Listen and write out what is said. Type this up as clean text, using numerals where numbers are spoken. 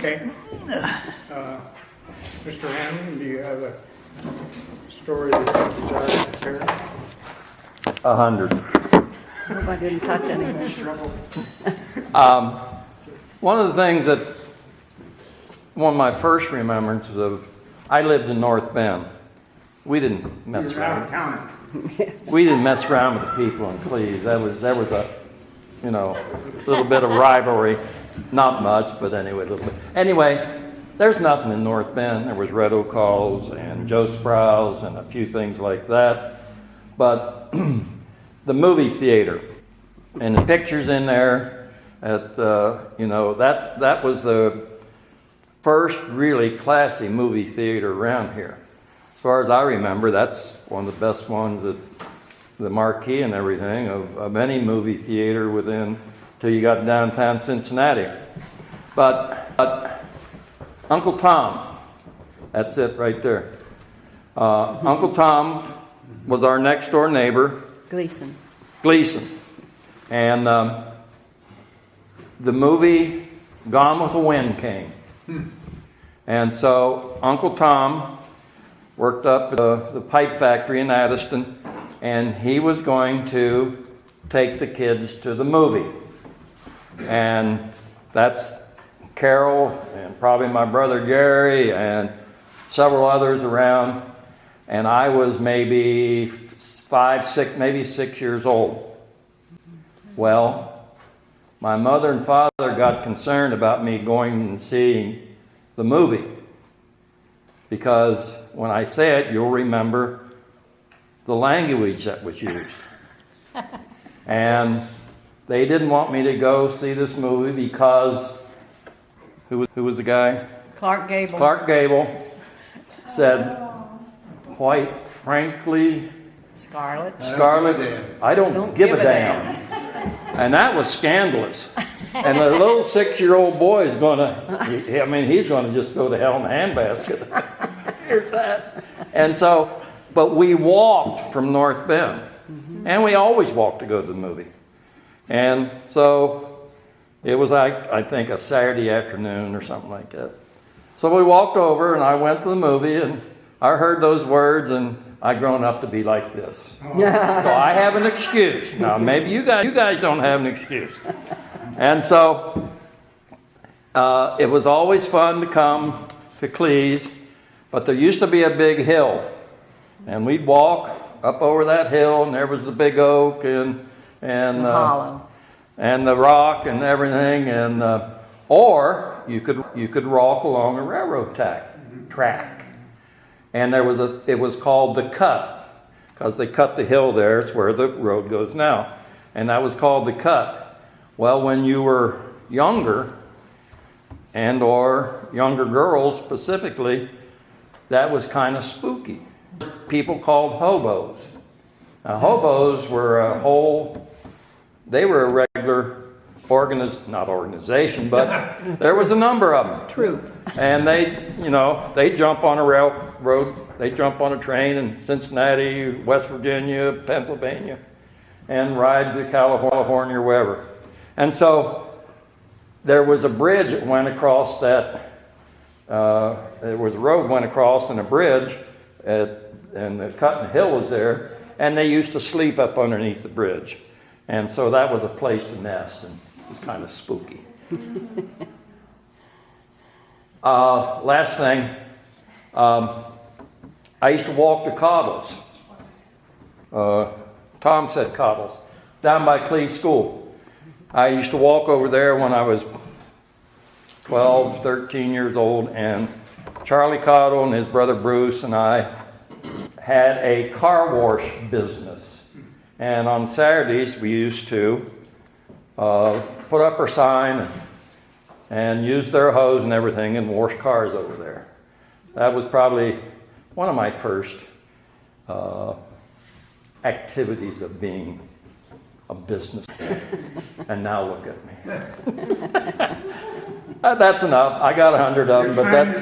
Okay. Mr. Hanlon, do you have a story that you desire to share? 100. Hope I didn't touch anything. One of the things that, one of my first remembrances of, I lived in North Bend. We didn't mess You're out of around. town. We didn't mess around with the people in Cleves. There was a, little bit of rivalry. Not much, but anyway, a little bit. Anyway, there's nothing in North Bend. There was Red Oak Halls and Joe Sprouse and a few things like that. But the movie theater and the pictures in there, that was the first really classy movie theater around here. As far as I remember, that's one of the best ones, that the marquee and everything of any movie theater within, till you got downtown Cincinnati. But Uncle Tom, that's it right there. Uncle Tom was our next door neighbor. Gleason. And the movie Gone with the Wind came. And so Uncle Tom worked up at the pipe factory in Addiston, and he was going to take the kids to the movie. And that's Carol and probably my brother Gary and several others around. And I was maybe 5, 6, maybe 6 years old. Well, my mother and father got concerned about me going and seeing the movie, because when I say it, you'll remember the language that was used. And they didn't want me to go see this movie because who was the guy? Clark Gable. Clark Gable said, quite frankly, Scarlett, I don't give a damn. And that was scandalous. And the little 6-year-old boy is he's going to just go to hell in a handbasket. Here's that. And so, but we walked from North Bend. And we always walked to go to the movie. And so it was like, I think, a Saturday afternoon or something like that. So we walked over and I went to the movie and I heard those words, and I'd grown up to be like this. So I have an excuse. Now maybe you guys don't have an excuse. And so it was always fun to come to Cleves, but there used to be a big hill. And we'd walk up over that hill, and there was the big oak and the hollow, and the rock and everything, and or you could walk along a railroad track, and it was called the Cut, because they cut the hill there. It's where the road goes now, and that was called the Cut. Well, when you were younger, and or younger girls specifically, that was kind of spooky. People called hobos. Now, hobos were they were a regular not organization, but there was a number of them. True. And they jump on a railroad, they jump on a train in Cincinnati, West Virginia, Pennsylvania, and ride to California or wherever. And so there was a bridge that went across that, there was a road went across and a bridge, and the Cut and Hill was there, and they used to sleep up underneath the bridge. And so that was a place to nest, and it was kind of spooky. Last thing, I used to walk to Cottles. Tom said Cottles, down by Cleves School. I used to walk over there when I was 12, 13 years old, and Charlie Cottle and his brother Bruce and I had a car wash business. And on Saturdays, we used to put up our sign and use their hose and everything and wash cars over there. That was probably one of my first activities of being a businessman. And now look at me. That's enough. I got 100 of them, but that's...